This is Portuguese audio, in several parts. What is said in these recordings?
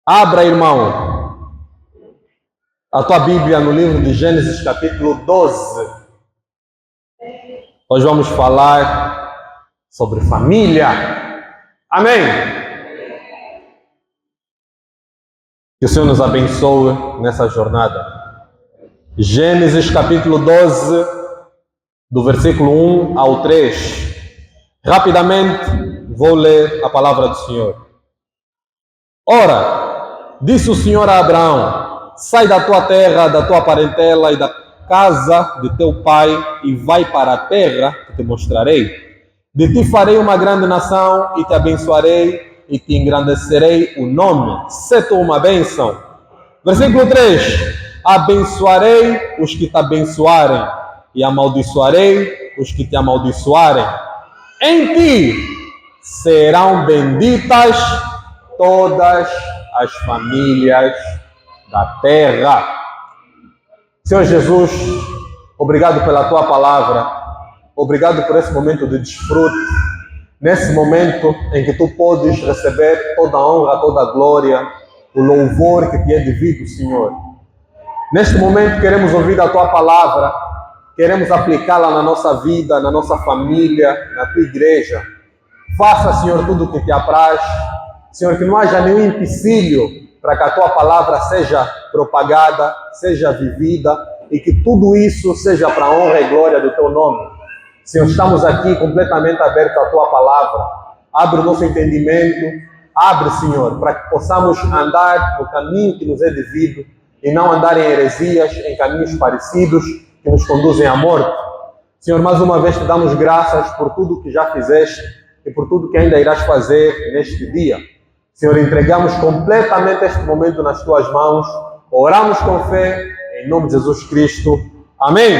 Abra, irmão, a tua Bíblia no livro de Gênesis, capítulo 12. Hoje vamos falar sobre família. Amém? Que o Senhor nos abençoe nessa jornada. Gênesis, capítulo 12, do versículo 1 ao 3. Rapidamente vou ler a palavra do Senhor. Ora, disse o Senhor a Abraão: sai da tua terra, da tua parentela e da casa de teu pai e vai para a terra que te mostrarei. De ti farei uma grande nação e te abençoarei e te engrandecerei o nome. Sê tu uma bênção. Versículo 3. Abençoarei os que te abençoarem e amaldiçoarei os que te amaldiçoarem. Em ti serão benditas todas as famílias da terra. Senhor Jesus, obrigado pela tua palavra, obrigado por esse momento de desfrute, nesse momento em que tu podes receber toda a honra, toda a glória, o louvor que te é devido, Senhor. Neste momento queremos ouvir a tua palavra, queremos aplicá-la na nossa vida, na nossa família, na tua igreja. Faça, Senhor, tudo o que te apraz. Senhor, que não haja nenhum empecilho para que a tua palavra seja propagada, seja vivida e que tudo isso seja para a honra e glória do teu nome. Senhor, estamos aqui completamente abertos à tua palavra. Abre o nosso entendimento, abre, Senhor, para que possamos andar no caminho que nos é devido e não andar em heresias, em caminhos parecidos que nos conduzem à morte. Senhor, mais uma vez te damos graças por tudo que já fizeste e por tudo que ainda irás fazer neste dia. Senhor, entregamos completamente este momento nas tuas mãos, oramos com fé, em nome de Jesus Cristo. Amém.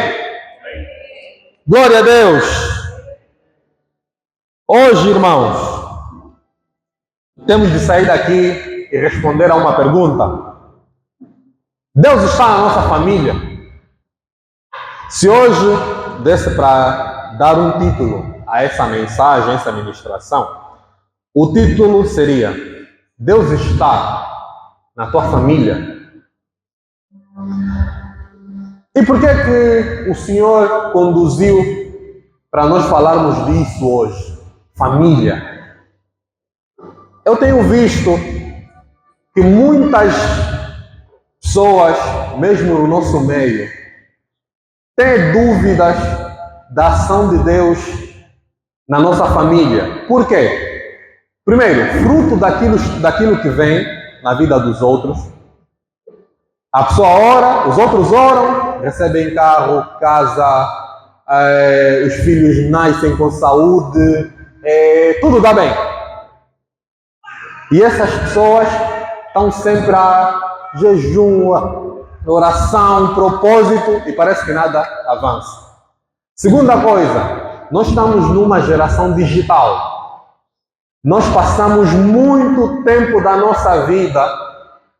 Glória a Deus. Hoje, irmãos, temos de sair daqui e responder a uma pergunta. Deus está na nossa família? Se hoje desse para dar um título a essa mensagem, a essa ministração, o título seria: Deus está na tua família? E por que que o Senhor conduziu para nós falarmos disso hoje? Família. Eu tenho visto que muitas pessoas, mesmo no nosso meio, têm dúvidas da ação de Deus na nossa família. Por quê? Primeiro, fruto daquilo que vem na vida dos outros. A pessoa ora, os outros oram, recebem carro, casa, os filhos nascem com saúde, tudo dá bem. E essas pessoas estão sempre a jejum, oração, propósito e parece que nada avança. Segunda coisa, nós estamos numa geração digital. Nós passamos muito tempo da nossa vida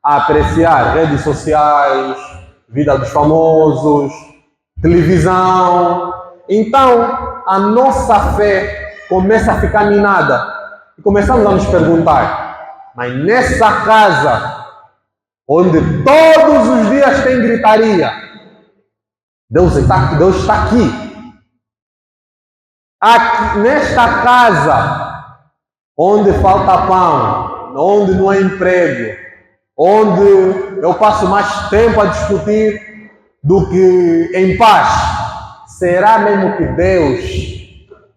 a apreciar redes sociais, vida dos famosos, televisão. Então, a nossa fé começa a ficar minada. E começamos a nos perguntar: mas nessa casa, onde todos os dias tem gritaria, Deus está aqui. Aqui nesta casa, onde falta pão, onde não há emprego, onde eu passo mais tempo a discutir do que em paz, será mesmo que Deus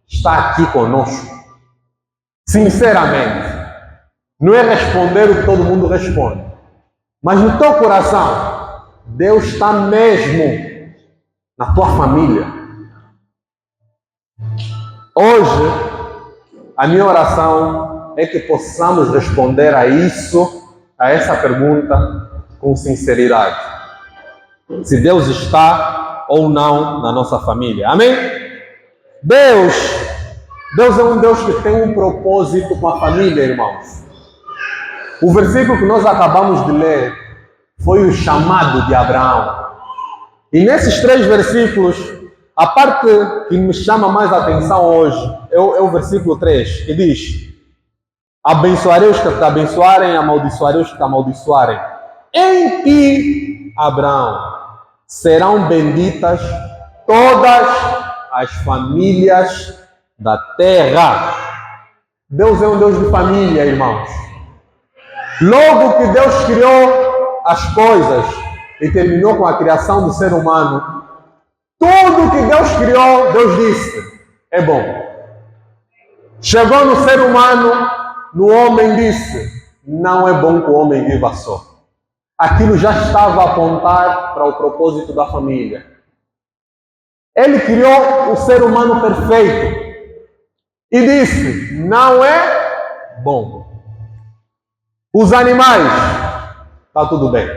está aqui conosco? Sinceramente, não é responder o que todo mundo responde, mas no teu coração, Deus está mesmo na tua família. Hoje, a minha oração é que possamos responder a essa pergunta com sinceridade. Se Deus está ou não na nossa família. Amém? Deus é um Deus que tem um propósito com a família, irmãos. O versículo que nós acabamos de ler foi o chamado de Abraão. E nesses 3 versículos, a parte que me chama mais a atenção hoje é o versículo 3, que diz: Abençoarei os que te abençoarem, amaldiçoarei os que te amaldiçoarem. Em ti, Abraão, serão benditas todas as famílias da terra. Deus é um Deus de família, irmãos. Logo que Deus criou as coisas e terminou com a criação do ser humano, tudo que Deus criou, Deus disse, é bom. Chegou no ser humano, no homem disse, não é bom que o homem viva só. Aquilo já estava a apontar para o propósito da família. Ele criou o ser humano perfeito e disse, não é bom. Os animais, está tudo bem.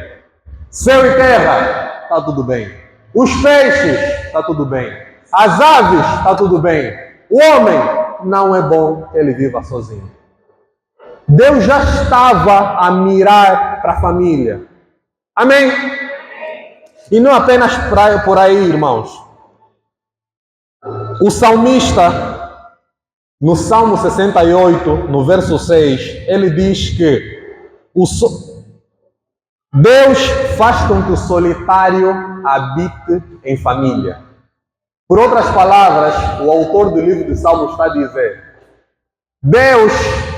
Céu e terra, está tudo bem. Os peixes, está tudo bem. As aves, está tudo bem. O homem, não é bom que ele viva sozinho. Deus já estava a mirar para a família. Amém? E não apenas por aí, irmãos. O salmista, no Salmo 68, no verso 6, ele diz que Deus faz com que o solitário habite em família. Por outras palavras, o autor do livro de Salmos está a dizer, Deus,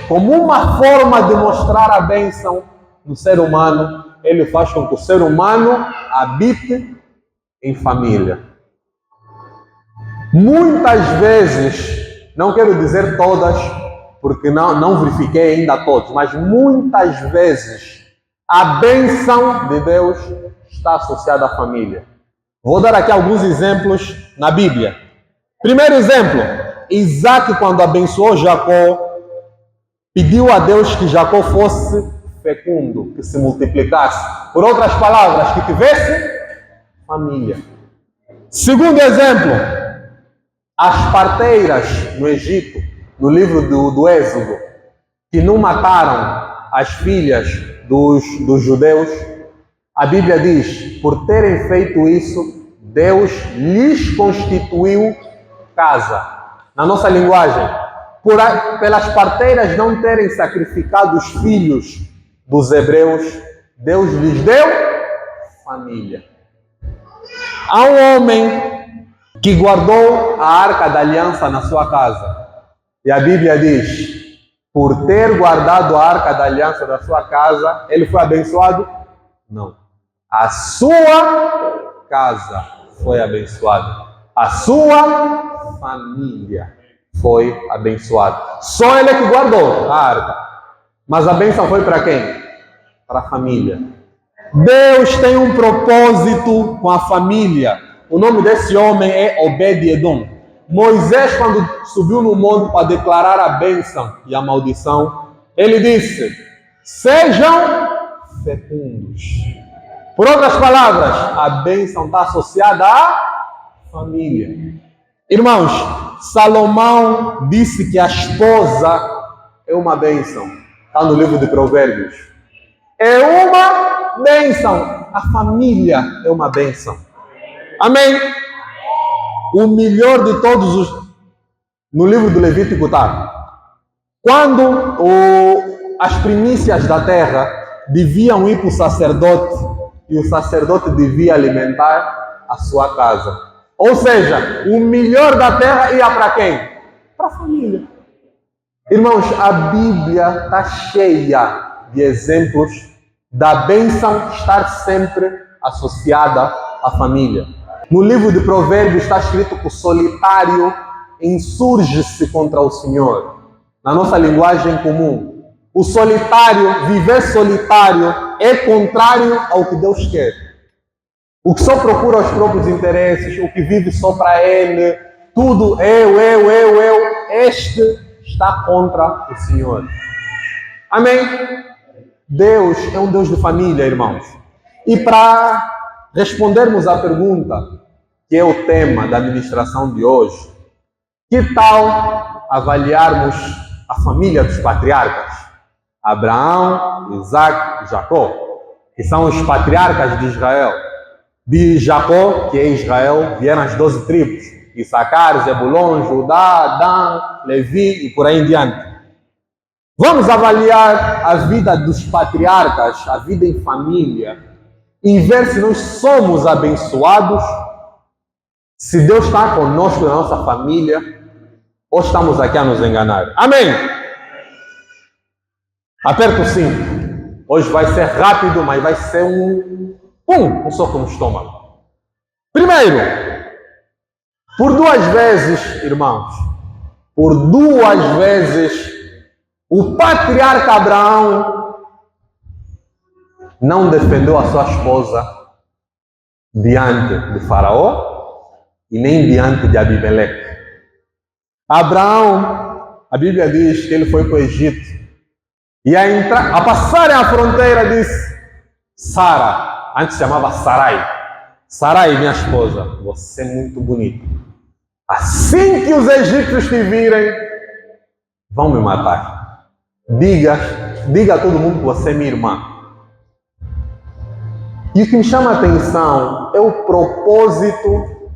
como uma forma de mostrar a bênção no ser humano, ele faz com que o ser humano habite em família. Muitas vezes, não quero dizer todas, porque não verifiquei ainda todos, mas muitas vezes a bênção de Deus está associada à família. Vou dar aqui alguns exemplos na Bíblia. Primeiro exemplo, Isaac, quando abençoou Jacó, pediu a Deus que Jacó fosse fecundo, que se multiplicasse. Por outras palavras, que tivesse família. Segundo exemplo, as parteiras no Egito, no livro do Êxodo, que não mataram as filhas dos judeus, a Bíblia diz, por terem feito isso, Deus lhes constituiu casa. Na nossa linguagem, pelas parteiras não terem sacrificado os filhos dos hebreus, Deus lhes deu família. Há um homem que guardou a arca da aliança na sua casa. E a Bíblia diz, por ter guardado a arca da aliança da sua casa, ele foi abençoado? Não. A sua casa foi abençoada. A sua família foi abençoada. Só ele é que guardou a arca. Mas a bênção foi para quem? Para a família. Deus tem um propósito com a família. O nome desse homem é Obed-Edom. Moisés, quando subiu no monte para declarar a bênção e a maldição, ele disse, sejam fecundos. Por outras palavras, a bênção está associada à família. Irmãos, Salomão disse que a esposa é uma bênção. Está no livro de Provérbios. É uma bênção. A família é uma bênção. Amém? O melhor de todos os... No livro do Levítico está. Quando as primícias da terra deviam ir para o sacerdote, e o sacerdote devia alimentar a sua casa. Ou seja, o melhor da terra ia para quem? Para a família. Irmãos, a Bíblia está cheia de exemplos da bênção estar sempre associada à família. No livro de Provérbios está escrito que o solitário insurge-se contra o Senhor. Na nossa linguagem comum, o solitário, viver solitário, é contrário ao que Deus quer. O que só procura os próprios interesses, o que vive só para ele, tudo eu, este está contra o Senhor. Amém? Deus é um Deus de família, irmãos. E para respondermos à pergunta, que é o tema da ministração de hoje, que tal avaliarmos a família dos patriarcas? Abraão, Isaac e Jacó, que são os patriarcas de Israel. De Jacó, que é Israel, vieram as 12 tribos. Issacar, Zebulon, Judá, Dan, Levi e por aí em diante. Vamos avaliar a vida dos patriarcas, a vida em família, e ver se nós somos abençoados, se Deus está conosco na nossa família, ou estamos aqui a nos enganar. Amém? Aperta o cinto. Hoje vai ser rápido, mas vai ser um soco no estômago. Primeiro, por 2 vezes, irmãos, por 2 vezes, o patriarca Abraão não defendeu a sua esposa diante de Faraó e nem diante de Abimeleque. Abraão, a Bíblia diz que ele foi para o Egito e a passarem a fronteira disse: Sara, antes chamava Sarai, Sarai, minha esposa, você é muito bonita. Assim que os egípcios te virem, vão me matar. Diga a todo mundo que você é minha irmã. E o que me chama a atenção é o propósito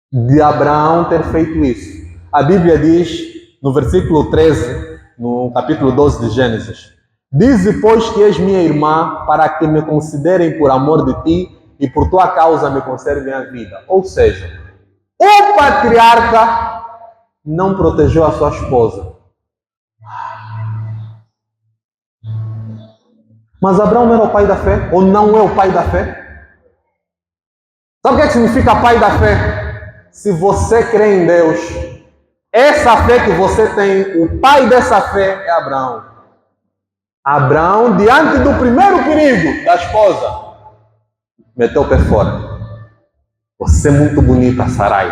de Abraão ter feito isso. A Bíblia diz, no versículo 13, no capítulo 12 de Gênesis: Dize, pois, que és minha irmã, para que me considerem por amor de ti e por tua causa me conservem a vida. Ou seja, o patriarca não protegeu a sua esposa. Mas Abraão não era o pai da fé? Ou não é o pai da fé? Sabe o que significa pai da fé? Se você crê em Deus, essa fé que você tem, o pai dessa fé é Abraão. Abraão, diante do primeiro perigo da esposa, meteu o pé fora. Você é muito bonita, Sarai.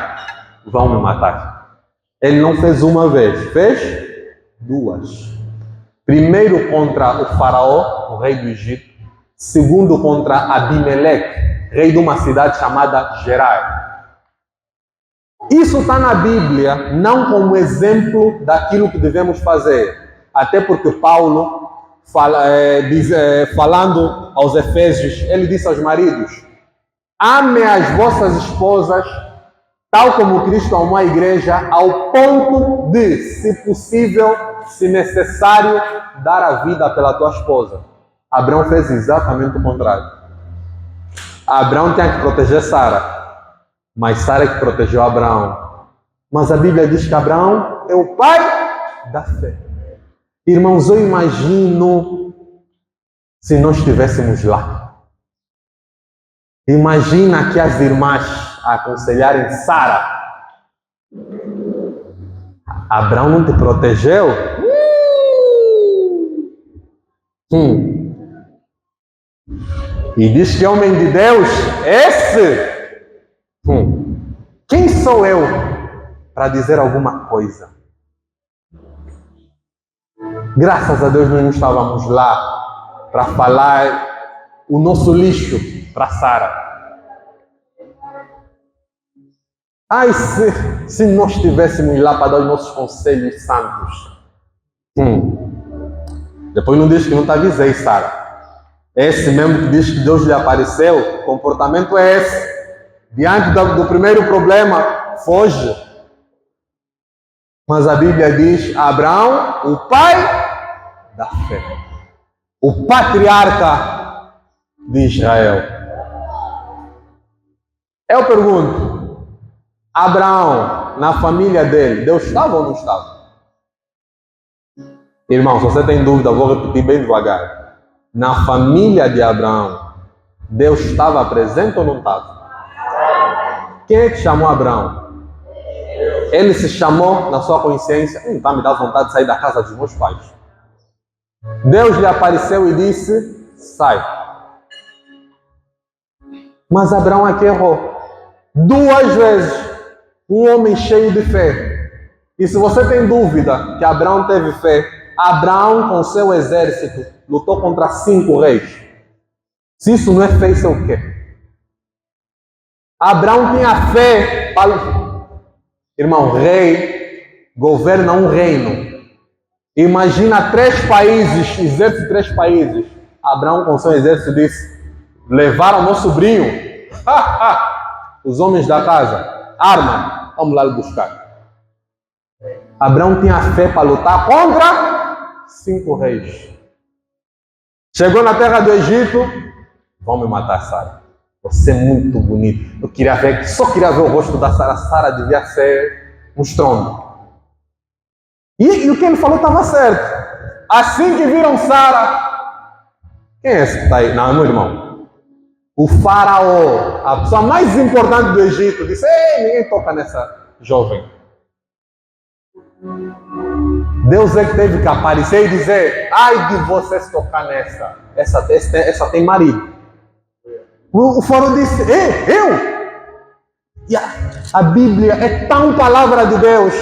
Vão me matar. Ele não fez uma vez, fez 2. Primeiro contra o faraó, o rei do Egito. Segundo contra Abimeleque, rei de uma cidade chamada Gerar. Isso está na Bíblia, não como exemplo daquilo que devemos fazer. Até porque Paulo, falando aos Efésios, ele disse aos maridos: amem as vossas esposas, tal como Cristo amou a igreja, ao ponto de, se possível, se necessário, dar a vida pela tua esposa. Abraão fez exatamente o contrário. Abraão tinha que proteger Sara, mas Sara é que protegeu Abraão. Mas a Bíblia diz que Abraão é o pai da fé. Irmãos, eu imagino se nós estivéssemos lá. Imagina que as irmãs aconselharem Sara: Abraão não te protegeu? E diz que homem de Deus, esse? Quem sou eu para dizer alguma coisa? Graças a Deus nós não estávamos lá para falar o nosso lixo para Sara. Ai, se nós estivéssemos lá para dar os nossos conselhos santos. Depois não diz que não te avisei, Sara. Esse mesmo que diz que Deus lhe apareceu, o comportamento é esse. Diante do primeiro problema, foge. Mas a Bíblia diz: Abraão, o pai da fé. O patriarca de Israel. Eu pergunto: Abraão, na família dele, Deus estava ou não estava? Irmão, se você tem dúvida, vou repetir bem devagar. Na família de Abraão, Deus estava presente ou não estava? Quem é que chamou Abraão? Ele se chamou na sua consciência: tá me dá vontade de sair da casa dos meus pais. Deus lhe apareceu e disse: sai. Mas Abraão aqui errou. 2 vezes. Um homem cheio de fé. E se você tem dúvida que Abraão teve fé, Abraão com seu exército lutou contra 5 reis. Se isso não é fé, isso é o quê? Abraão tinha fé para... Irmão, rei governa um reino. Imagina 3 países, exército de 3 países. Abraão com seu exército disse: levaram meu sobrinho. Os homens da casa, arma, vamos lá buscar. Abraão tinha fé para lutar contra 5 reis. Chegou na terra do Egito, vão me matar, Sara. Você é muito bonito. Só queria ver o rosto da Sara. Sara devia ser um estrondo. E o que ele falou estava certo. Assim que viram Sara, quem é esse que está aí? Não, é meu irmão. O faraó, a pessoa mais importante do Egito, disse: ei, ninguém toca nessa jovem. Deus é que teve que aparecer e dizer: ai de vocês tocar nessa. Essa tem marido. O faraó disse: eu? E a Bíblia é tão palavra de Deus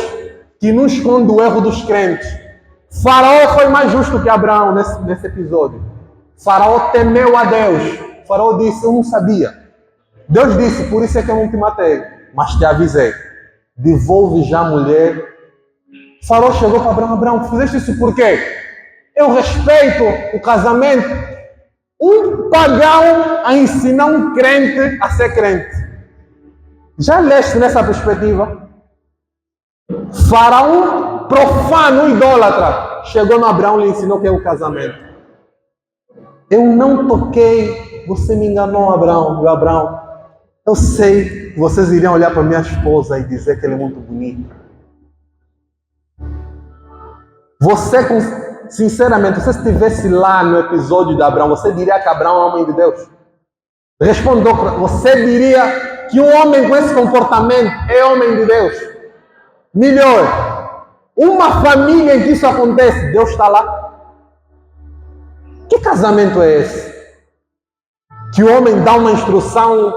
que não esconde o erro dos crentes. Faraó foi mais justo que Abraão nesse episódio. Faraó temeu a Deus. Faraó disse: eu não sabia. Deus disse: por isso é que eu não te matei, mas te avisei. Devolve já a mulher. Faraó chegou para Abraão: Abraão, fizeste isso por quê? Eu respeito o casamento. Um pagão a ensinar um crente a ser crente. Já leste nessa perspectiva? Faraó, profano, idólatra, chegou no Abraão e lhe ensinou o que é o casamento. Eu não toquei, você me enganou, Abraão. E Abraão: eu sei que vocês iriam olhar para minha esposa e dizer que ela é muito bonita. Sinceramente, se você estivesse lá no episódio de Abraão, você diria que Abraão é homem de Deus? Respondeu: você diria que um homem com esse comportamento é homem de Deus? Melhor, uma família em que isso acontece, Deus está lá. Que casamento é esse? Que o homem dá uma instrução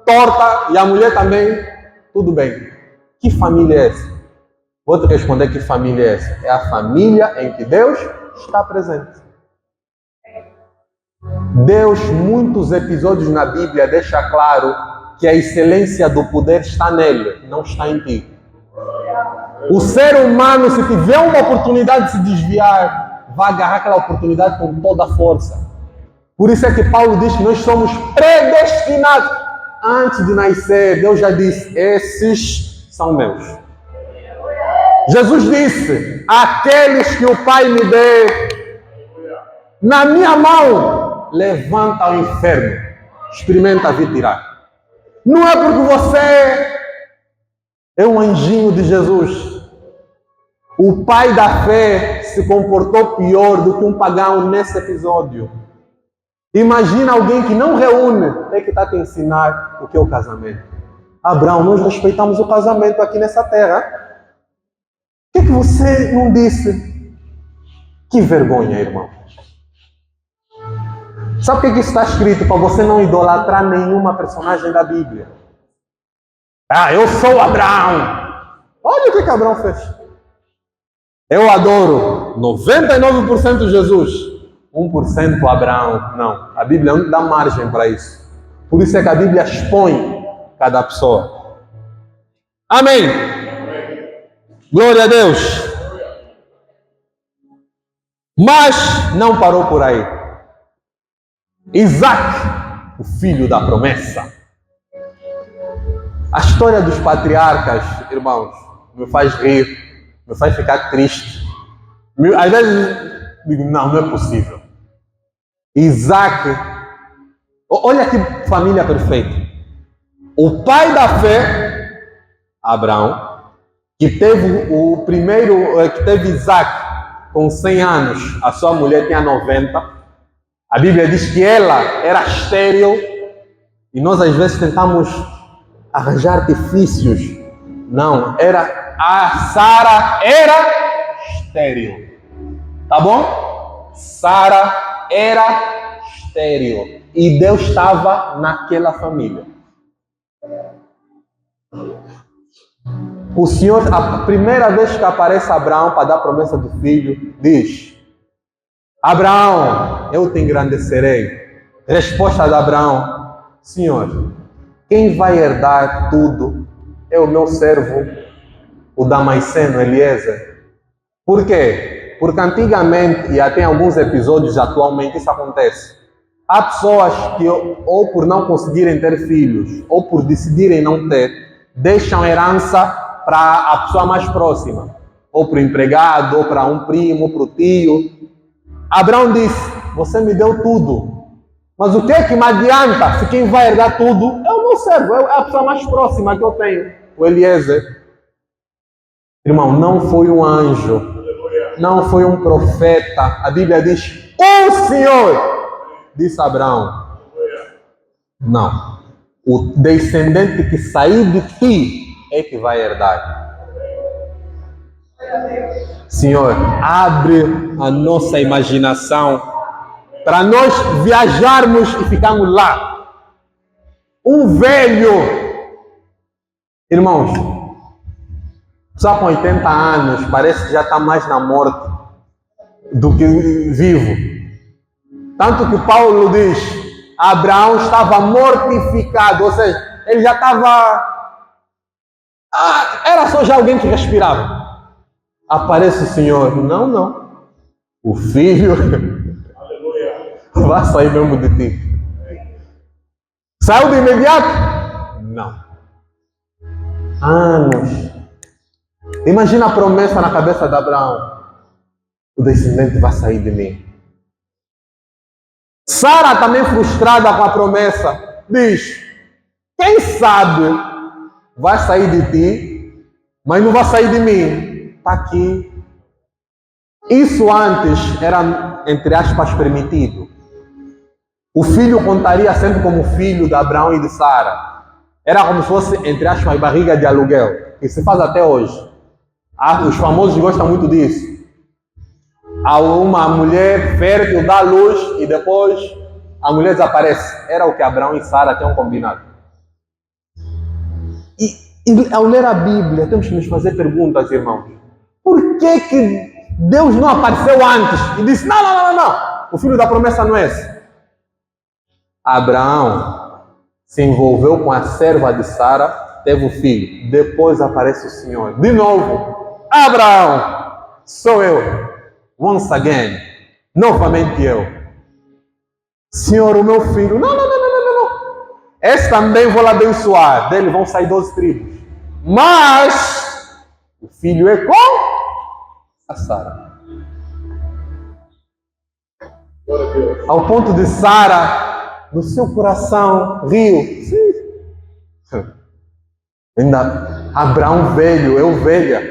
torta e a mulher também, tudo bem. Que família é essa? Vou te responder: que família é essa? É a família em que Deus está presente. Deus, muitos episódios na Bíblia, deixa claro que a excelência do poder está nele, não está em ti. O ser humano, se tiver uma oportunidade de se desviar, vai agarrar aquela oportunidade com toda a força. Por isso é que Paulo diz que nós somos predestinados. Antes de nascer, Deus já disse: esses são meus. Jesus disse: aqueles que o Pai me dê, na minha mão, levanta ao inferno, experimenta vir tirar. Não é porque você é um anjinho de Jesus. O pai da fé se comportou pior do que um pagão nesse episódio. Imagina alguém que não reúne, tem que estar te ensinar o que é o casamento. Abraão, nós respeitamos o casamento aqui nessa terra. Por que você não disse? Que vergonha, irmão. Sabe o que está escrito? Para você não idolatrar nenhuma personagem da Bíblia. Ah, eu sou Abraão. Olha o que Abraão fez. Eu adoro 99% Jesus, 1% Abraão. Não, a Bíblia não dá margem para isso. Por isso é que a Bíblia expõe cada pessoa. Amém. Glória a Deus. Mas não parou por aí. Isaac, o filho da promessa. A história dos patriarcas, irmãos, me faz rir, me faz ficar triste. Às vezes digo: não é possível. Isaac, olha que família perfeita. O pai da fé, Abraão, que teve Isaac com 100 anos, a sua mulher tinha 90. A Bíblia diz que ela era estéril e nós às vezes tentamos arranjar artifícios. Não, a Sara era estéril. Tá bom? Sara era estéril e Deus estava naquela família. O Senhor, a primeira vez que aparece Abraão para dar a promessa do filho, diz: Abraão, eu te engrandecerei. Resposta de Abraão: Senhor, quem vai herdar tudo é o meu servo, o Damasceno, Eliezer. Por quê? Porque antigamente, e até em alguns episódios atualmente, isso acontece. Há pessoas que, ou por não conseguirem ter filhos, ou por decidirem não ter, deixam herança para a pessoa mais próxima. ou para o empregado, ou para um primo, ou para o tio. Abraão disse: você me deu tudo, mas o que é que me adianta se quem vai herdar tudo é o meu servo, é a pessoa mais próxima que eu tenho, o Eliezer. Irmão, não foi um anjo, não foi um profeta. A Bíblia diz: o Senhor disse a Abraão: não, o descendente que sair de ti é que vai herdar. Senhor, abre a nossa imaginação para nós viajarmos e ficarmos lá. Um velho, irmãos, só com 80 anos, parece que já está mais na morte do que vivo. Tanto que Paulo diz: Abraão estava mortificado, ou seja, ele já estava... era só já alguém que respirava. Aparece o Senhor: não, o filho vai sair mesmo de ti. Saiu de imediato? Não. Anos. Imagina a promessa na cabeça de Abraão: o descendente vai sair de mim. Sara, também frustrada com a promessa, diz: quem sabe vai sair de ti, mas não vai sair de mim. Está aqui. Isso antes era, entre aspas, permitido. O filho contaria sempre como filho de Abraão e de Sara. Era como se fosse, entre aspas, barriga de aluguel, que se faz até hoje. Os famosos gostam muito disso. Há uma mulher fértil, dá luz e depois a mulher desaparece. Era o que Abraão e Sara tinham combinado. E ao ler a Bíblia, temos que nos fazer perguntas, irmãos. Por que Deus não apareceu antes e disse: não, o filho da promessa não é esse? Abraão se envolveu com a serva de Sara, teve o filho. Depois aparece o Senhor. De novo: Abraão, sou eu. Once again. Novamente eu. Senhor, o meu filho. Não. Esse também vou lá abençoar. Dele vão sair 12 tribos. Mas o filho é com a Sara. Ao ponto de Sara, no seu coração, riu. Ainda Abraão velho, eu velha.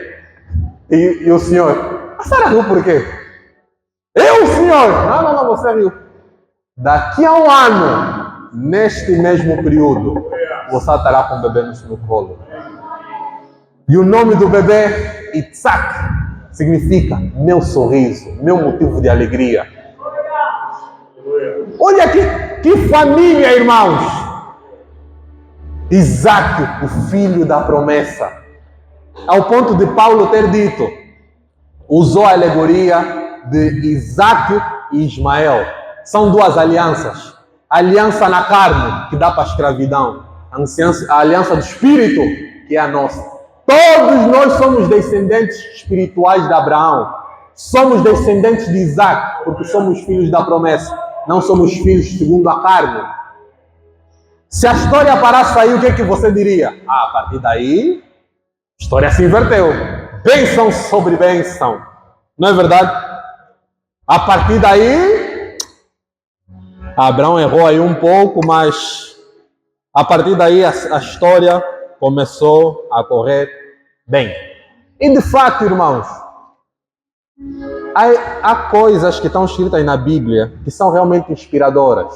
E o Senhor: a Sara riu por quê? Eu, Senhor? Não, você riu. Daqui a um ano, neste mesmo período, você estará com o bebê no colo. E o nome do bebê, Isaac, significa meu sorriso, meu motivo de alegria. Olha aqui, que família, irmãos! Isaac, o filho da promessa. Ao ponto de Paulo ter dito, usou a alegoria de Isaac e Ismael. São duas alianças. A aliança na carne, que dá para a escravidão. A aliança do espírito, que é a nossa. Todos nós somos descendentes espirituais de Abraão. Somos descendentes de Isaac, porque somos filhos da promessa. Não somos filhos segundo a carne. Se a história parasse aí, o que você diria? A partir daí, a história se inverteu. Bênção sobre bênção. Não é verdade? A partir daí, Abraão errou aí um pouco, mas a partir daí a história começou a correr bem. E de fato, irmãos, há coisas que estão escritas aí na Bíblia que são realmente inspiradoras.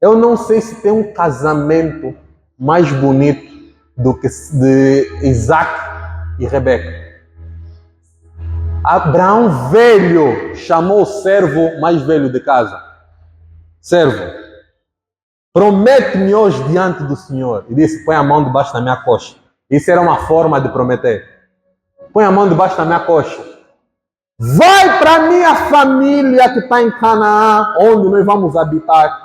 Eu não sei se tem um casamento mais bonito do que de Isaac e Rebeca. Abraão velho chamou o servo mais velho de casa. Servo, promete-me hoje diante do Senhor. E disse: põe a mão debaixo da minha coxa. Isso era uma forma de prometer. Põe a mão debaixo da minha coxa. Vai para a minha família que está em Canaã, onde nós vamos habitar.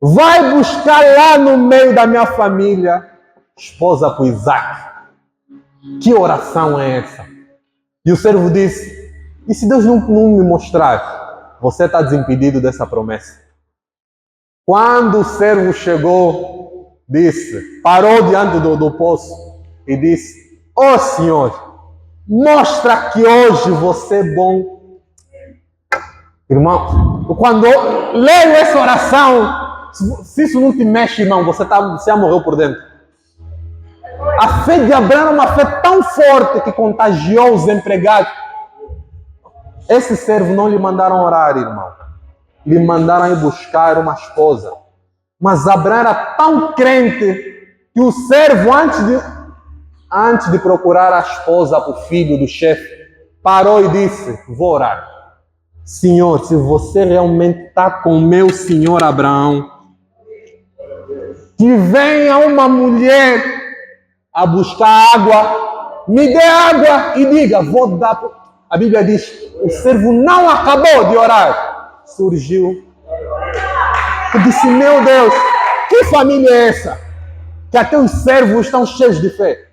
Vai buscar lá no meio da minha família esposa para Isaac. Que oração é essa? E o servo disse: e se Deus não me mostrar? Você está desimpedido dessa promessa. Quando o servo chegou, disse, parou diante do poço e disse: ó Senhor, Mostra que hoje você é bom. Irmão, quando eu leio essa oração, se isso não te mexe, irmão, você já morreu por dentro. A fé de Abraão é uma fé tão forte que contagiou os empregados. Esse servo não lhe mandaram orar, irmão. Lhe mandaram ir buscar uma esposa. Mas Abraão era tão crente que o servo, antes de procurar a esposa para o filho do chefe, parou e disse: vou orar. Senhor, se você realmente está com o meu senhor Abraão, que venha uma mulher a buscar água, me dê água e diga, vou dar. A Bíblia diz, o servo não acabou de orar. Surgiu. Eu disse, meu Deus, que família é essa? Que até os servos estão cheios de fé.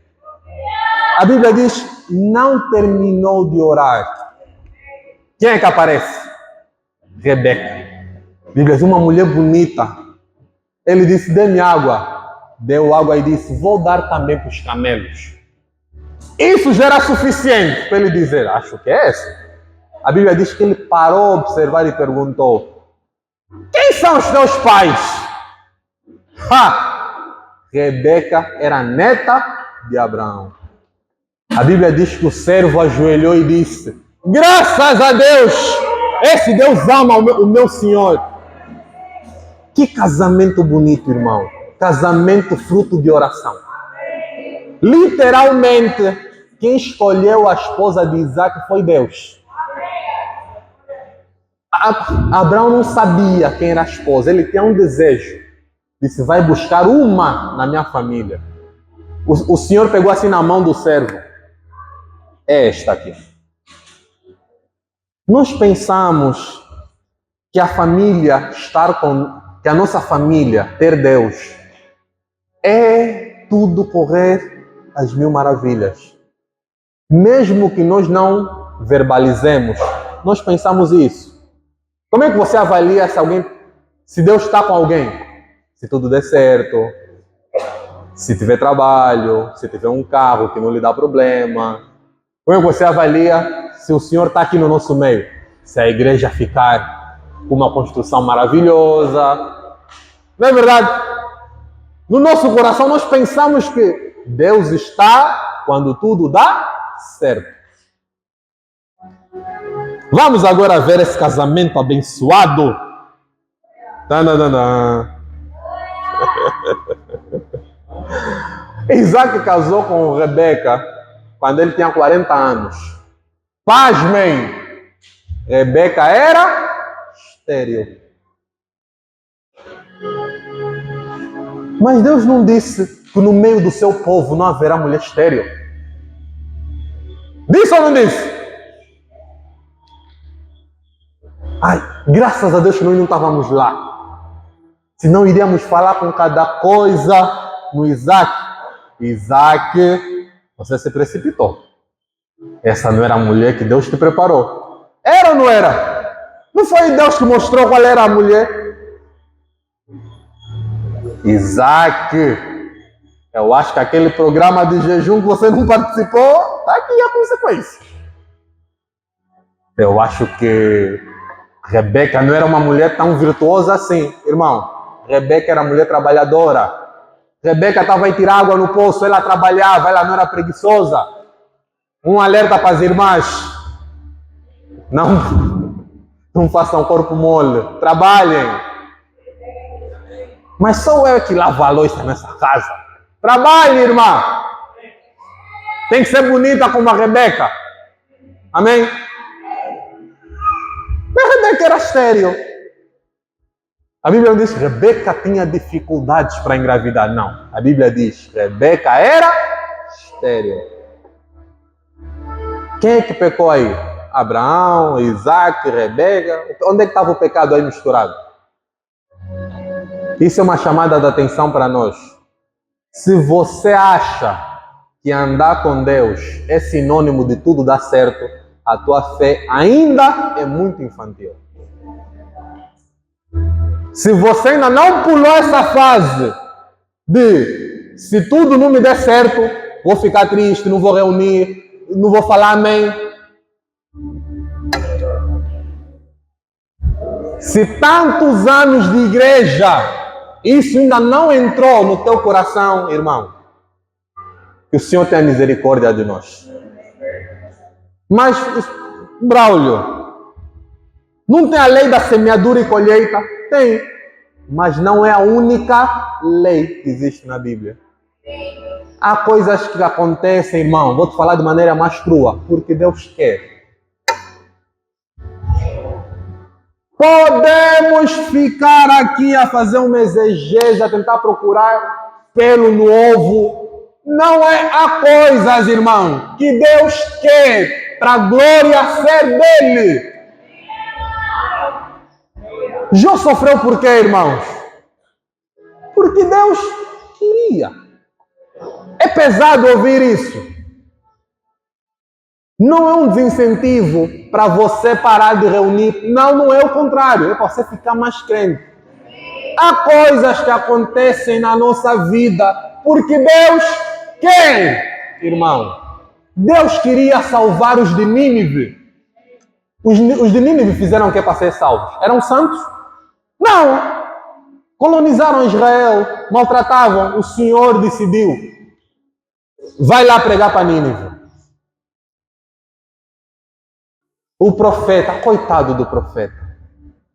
A Bíblia diz, não terminou de orar. Quem é que aparece? Rebeca. A Bíblia diz, uma mulher bonita. Ele disse, dê-me água. Deu água e disse, vou dar também para os camelos. Isso já era suficiente para ele dizer, acho que é isso. A Bíblia diz que ele parou a observar e perguntou, quem são os teus pais? Rebeca era neta de Abraão. A Bíblia diz que o servo ajoelhou e disse, graças a Deus, esse Deus ama o meu Senhor. Que casamento bonito, irmão. Casamento fruto de oração. Literalmente, quem escolheu a esposa de Isaac foi Deus. Abraão não sabia quem era a esposa, ele tinha um desejo. Disse, vai buscar uma na minha família. O Senhor pegou assim na mão do servo. É esta aqui. Nós pensamos que a família que a nossa família ter Deus é tudo correr às mil maravilhas. Mesmo que nós não verbalizemos, nós pensamos isso. Como é que você avalia se Deus está com alguém? Se tudo der certo, se tiver trabalho, se tiver um carro que não lhe dá problema. Como é que você avalia se o Senhor está aqui no nosso meio? Se a igreja ficar com uma construção maravilhosa. Não é verdade? No nosso coração nós pensamos que Deus está quando tudo dá certo. Vamos agora ver esse casamento abençoado. Isaac casou com Rebeca quando ele tinha 40 anos. Pasmem, Rebeca era estéril. Mas Deus não disse que no meio do seu povo não haverá mulher estéril. Disse ou não disse? Ai, graças a Deus que nós não estávamos lá. Senão iríamos falar com cada coisa no Isaac. Isaac, você se precipitou. Essa não era a mulher que Deus te preparou. Era ou não era? Não foi Deus que mostrou qual era a mulher? Isaac, eu acho que aquele programa de jejum que você não participou, está aqui a consequência. Eu acho que Rebeca não era uma mulher tão virtuosa assim, irmão. Rebeca era mulher trabalhadora. Rebeca estava a tirar água no poço, ela trabalhava, ela não era preguiçosa. Um alerta para as irmãs. Não façam corpo mole, trabalhem. Mas sou eu que lavo a louça nessa casa. Trabalhe, irmã. Tem que ser bonita como a Rebeca. Amém? Mas a Rebeca era estéril. A Bíblia não diz que Rebeca tinha dificuldades para engravidar. Não. A Bíblia diz que Rebeca era estéril. Quem é que pecou aí? Abraão, Isaac, Rebeca. Onde é que estava o pecado aí misturado? Isso é uma chamada de atenção para nós. Se você acha que andar com Deus é sinônimo de tudo dar certo, a tua fé ainda é muito infantil. Se você ainda não pulou essa fase de se tudo não me der certo, vou ficar triste, não vou reunir, Não vou falar amém. Se tantos anos de igreja, isso ainda não entrou no teu coração, irmão, que o Senhor tenha misericórdia de nós. Mas, Braulio, não tem a lei da semeadura e colheita? Tem. Mas não é a única lei que existe na Bíblia. Há coisas que acontecem, irmão, vou te falar de maneira mais crua, porque Deus quer. Podemos ficar aqui a fazer uma exegese, a tentar procurar pelo no ovo. Não é a coisas, irmão, que Deus quer para a glória ser dele. Jó sofreu por quê, irmãos? Porque Deus queria. É pesado ouvir isso. Não é um desincentivo para você parar de reunir. Não, não é o contrário. É para você ficar mais crente. Há coisas que acontecem na nossa vida porque Deus quer, irmão. Deus queria salvar os de Nínive. Os de Nínive fizeram o que para ser salvos? Eram santos? Não. Colonizaram Israel, maltratavam. O Senhor decidiu. Vai lá pregar para Nínive. O profeta, coitado do profeta,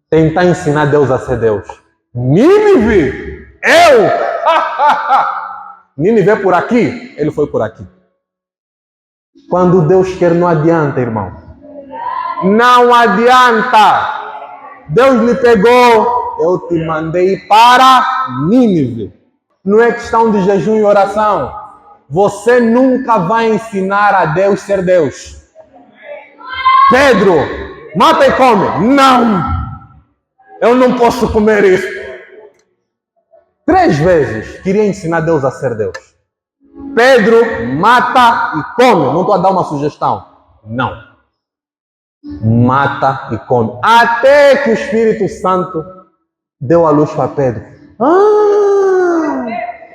tentar ensinar Deus a ser Deus. Nínive? Eu? Nínive é por aqui? Ele foi por aqui. Quando Deus quer, não adianta, irmão. Não adianta. Deus lhe pegou, eu te mandei para Nínive. Não é questão de jejum e oração. Você nunca vai ensinar a Deus ser Deus. Pedro, mata e come. Não, eu não posso comer isso. 3 vezes queria ensinar Deus a ser Deus. Pedro, mata e come. Não estou a dar uma sugestão. Não. Mata e come. Até que o Espírito Santo deu a luz para Pedro.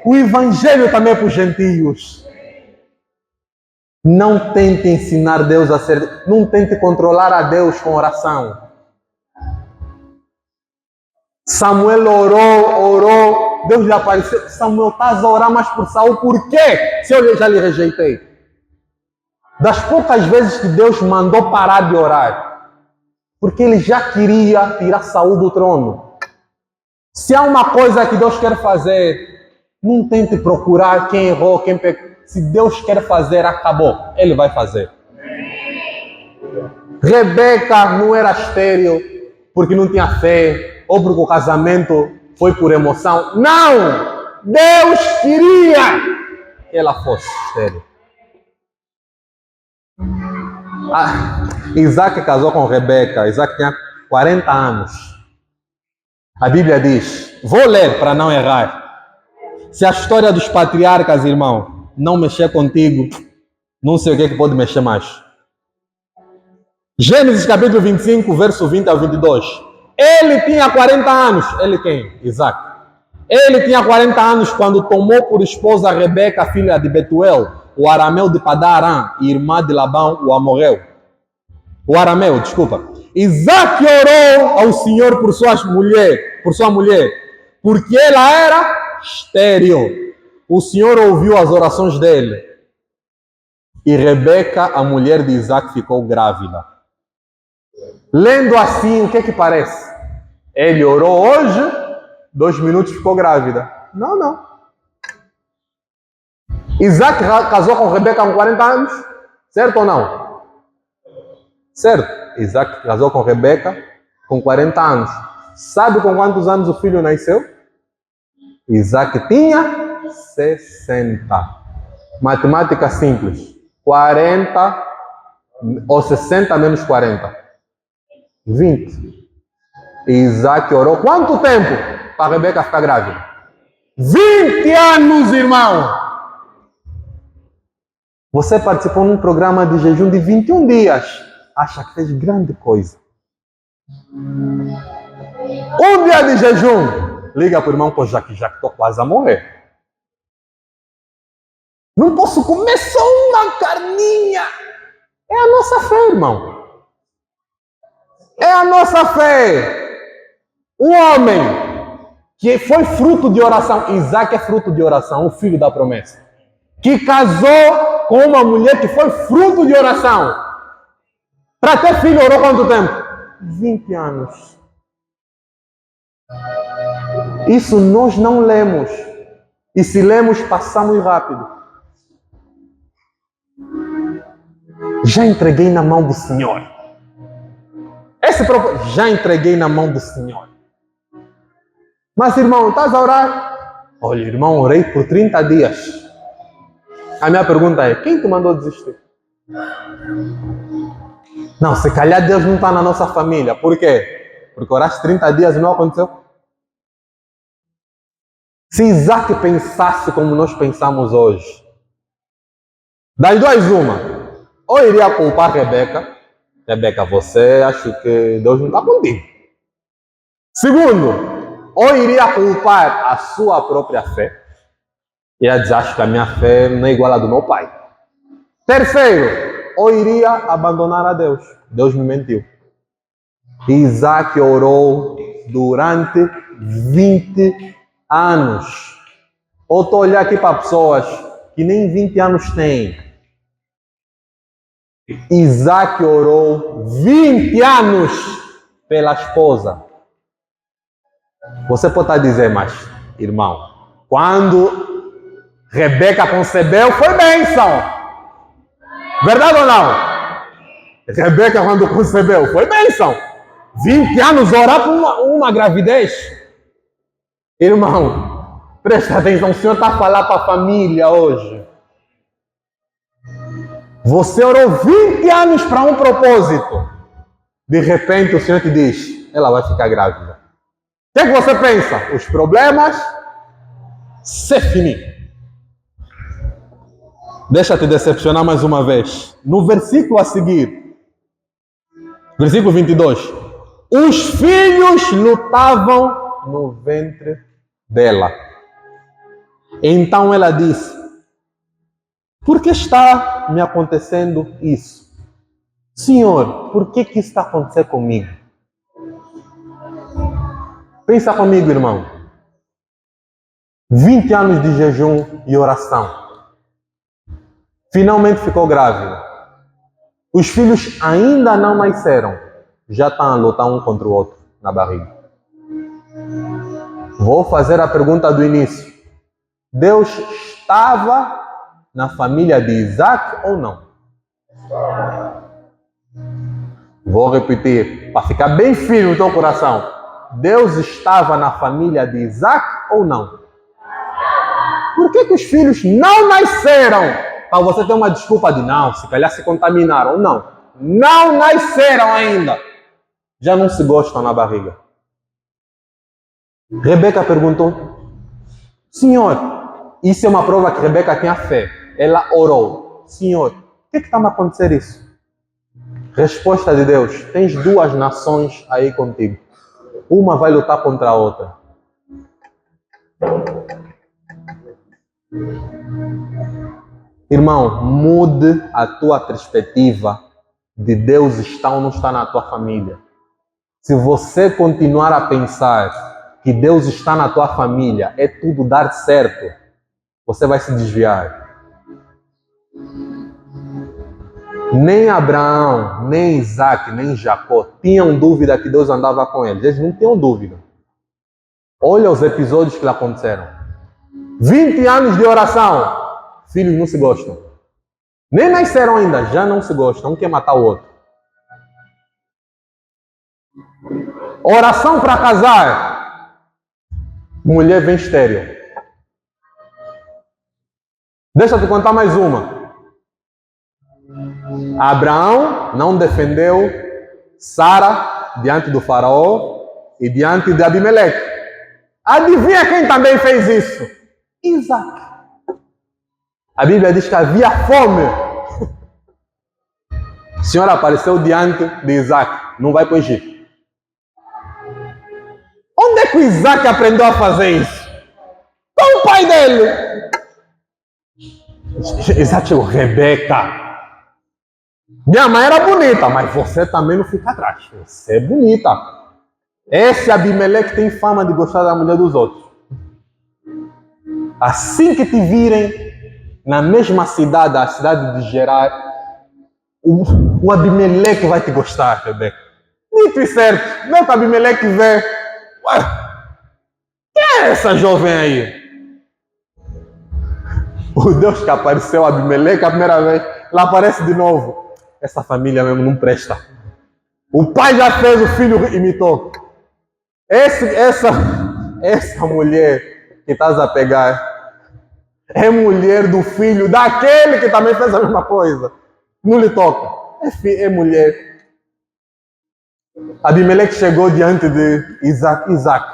O Evangelho também é para os gentios. Não tente ensinar Deus a ser... Não tente controlar a Deus com oração. Samuel orou. Deus lhe apareceu. Samuel, estás a orar mais por Saul. Por quê? Se eu já lhe rejeitei. Das poucas vezes que Deus mandou parar de orar. Porque ele já queria tirar Saul do trono. Se há uma coisa que Deus quer fazer, não tente procurar quem errou, quem pecou. Se Deus quer fazer, acabou. Ele vai fazer. Rebeca não era estéril porque não tinha fé ou porque o casamento foi por emoção. Não! Deus queria que ela fosse estéril. Isaac casou com Rebeca. Isaac tinha 40 anos. A Bíblia diz, vou ler para não errar. Se a história dos patriarcas, irmão, não mexer contigo, não sei o que pode mexer mais. Gênesis capítulo 25, verso 20 ao 22. Ele tinha 40 anos. Ele quem? Isaac. Ele tinha 40 anos quando tomou por esposa Rebeca, filha de Betuel, o arameu de Padan-Aram, e irmã de Labão, o amorreu. O arameu, desculpa. Isaac orou ao Senhor por sua mulher, porque ela era estéril. O Senhor ouviu as orações dele. E Rebeca, a mulher de Isaac, ficou grávida. Lendo assim, o que parece? Ele orou hoje, 2 minutos ficou grávida. Não. Isaac casou com Rebeca com 40 anos? Certo ou não? Certo. Isaac casou com Rebeca com 40 anos. Sabe com quantos anos o filho nasceu? Isaac tinha 60. Matemática simples. 40 ou 60 menos 40. 20. Isaac orou quanto tempo para Rebeca ficar grávida? 20 anos, irmão! Você participou num programa de jejum de 21 dias. Acha que fez grande coisa. 1 dia de jejum. Liga para o irmão, pô, já que estou quase a morrer. Não posso comer só uma carninha. É a nossa fé, irmão. É a nossa fé. O homem que foi fruto de oração, Isaac é fruto de oração, o filho da promessa, que casou com uma mulher que foi fruto de oração. Para ter filho, orou quanto tempo? 20 anos. Isso nós não lemos. E se lemos, passamos rápido. Já entreguei na mão do Senhor. Já entreguei na mão do Senhor. Mas, irmão, estás a orar? Olha, irmão, orei por 30 dias. A minha pergunta é, quem te mandou desistir? Não, se calhar Deus não está na nossa família. Por quê? Porque oraste 30 dias e não aconteceu? Se Isaac pensasse como nós pensamos hoje, das duas uma, ou iria culpar Rebeca, Rebeca, você acha que Deus não está contigo. Segundo, ou iria culpar a sua própria fé, e ia dizer, acho que a minha fé não é igual à do meu pai. Terceiro, ou iria abandonar a Deus. Deus me mentiu. Isaac orou durante 20 anos. Ou estou a olhar aqui para pessoas que nem 20 anos têm. Isaac orou 20 anos pela esposa. Você pode estar a dizer, mas, irmão, quando Rebeca concebeu, foi bênção. Verdade ou não? Rebeca, quando concebeu, foi bênção. 20 anos orar por uma gravidez. Irmão, presta atenção, o Senhor está a falar para a família hoje. Você orou 20 anos para um propósito. De repente o Senhor te diz, ela vai ficar grávida. O que é que você pensa? Os problemas, c'est fini. Deixa te decepcionar mais uma vez. No versículo a seguir, versículo 22. Os filhos lutavam no ventre dela. Então ela disse, por que está me acontecendo isso? Senhor, por que isso está acontecendo comigo? Pensa comigo, irmão. 20 anos de jejum e oração. Finalmente ficou grávida. Os filhos ainda não nasceram. Já estão a lutar um contra o outro na barriga. Vou fazer a pergunta do início. Deus estava na família de Isaac ou não? Vou repetir, para ficar bem firme no teu coração. Deus estava na família de Isaac ou não? Por que os filhos não nasceram? Para você ter uma desculpa de não, se calhar se contaminaram. Não. Não nasceram ainda. Já não se gostam na barriga. Rebeca perguntou, Senhor, isso é uma prova que Rebeca tinha fé. Ela orou, Senhor, por que está me acontecendo isso? Resposta de Deus, tens duas nações aí contigo. Uma vai lutar contra a outra. Irmão, mude a tua perspectiva de Deus está ou não está na tua família. Se você continuar a pensar que Deus está na tua família, é tudo dar certo, você vai se desviar. Nem Abraão, nem Isaac, nem Jacó tinham dúvida que Deus andava com eles. Eles não tinham dúvida. Olha os episódios que aconteceram. 20 anos de oração. Filhos não se gostam. Nem nasceram ainda, já não se gostam. Um quer matar o outro. Oração para casar. Mulher vem estéril. Deixa eu te contar mais uma. Abraão não defendeu Sara diante do faraó e diante de Abimeleque. Adivinha quem também fez isso? Isaac. A Bíblia diz que havia fome. O Senhor apareceu diante de Isaac. Não vai para o Egito. Onde é que o Isaac aprendeu a fazer isso? Com o pai dele. Isaac chegou, Rebeca. Minha mãe era bonita, mas você também não fica atrás. Você é bonita. Esse Abimeleque tem fama de gostar da mulher dos outros. Assim que te virem na mesma cidade, a cidade de Gerar, o Abimeleque vai te gostar, Rebeca. Dito e certo, meu que Abimeleque vê. Ué, quem é essa jovem aí? O Deus que apareceu a Abimeleque a primeira vez, ela aparece de novo. Essa família mesmo não presta. O pai já fez, o filho imitou. Essa mulher que estás a pegar é mulher do filho daquele que também fez a mesma coisa. Não lhe toca. É mulher. Abimeleque chegou diante de Isaac. Isaac,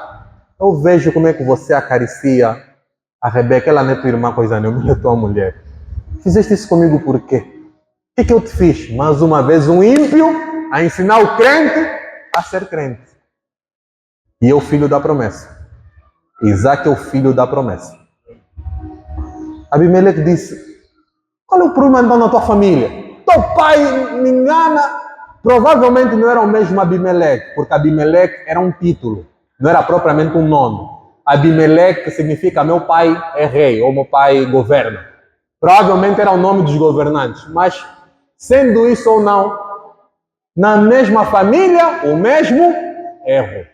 eu vejo como é que você acaricia a Rebeca. Ela não é tua irmã, coisa nenhuma, ela é tua mulher. Fizeste isso comigo por quê? O que eu te fiz? Mais uma vez um ímpio a ensinar o crente a ser crente. E é o filho da promessa. Isaac é o filho da promessa. Abimeleque disse, qual é o problema então na tua família? Teu pai me engana. Provavelmente não era o mesmo Abimeleque, porque Abimeleque era um título, não era propriamente um nome. Abimeleque significa meu pai é rei, ou meu pai governa. Provavelmente era o nome dos governantes, mas sendo isso ou não, na mesma família, o mesmo erro.